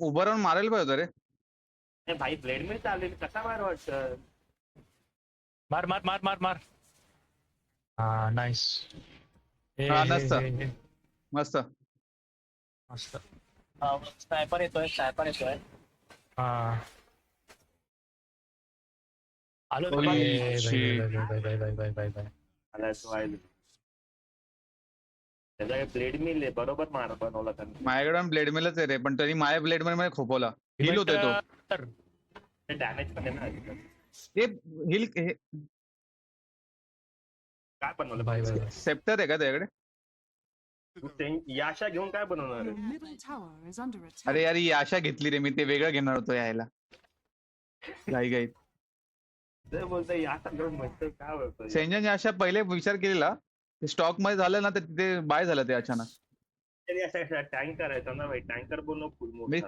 उभं राहून मारायला पाहिजे होतं रे. ए भाई ब्लेड मिल चाललेली कसा मार वाटतं. मार मार मार मार मार. हा नाईस. हे हा, हे नसतं. हे हे मस्त. मस्त. स्नायपर येतोय. हा आलो Holy रे. shit. बाय. आला व्हायला त्याचा ब्लेड मिल आहे बरोबर मार बनवला त्यांनी. माझ्याकडे ब्लेड मिलच आहे रे, पण तरी माझ्या ब्लेड मध्ये मला खोपवला. हिल होतोय तो. ते डॅमेज पण आहे ना आजकाल. हे हिल काय बनवलं बाय बाय. सेप्टर आहे का त्याच्याकडे? तू याशा घेऊन काय बनवणार Your आहे? middle tower is under attack. अरे यार ही आशा घेतली रे मी, ते वेगळं घेणार होतो यायला घाई. ते बोलतोय याशा घेऊन म्हणतोय काय बोलतोय. सेंजन आशा पहिले विचार केलेला, स्टॉक मध्ये झालं ना तर तिथे बाय झालं ते अचानक. तरी असा टँकर आहे ना भाई, टँकर बोलणं फुल मी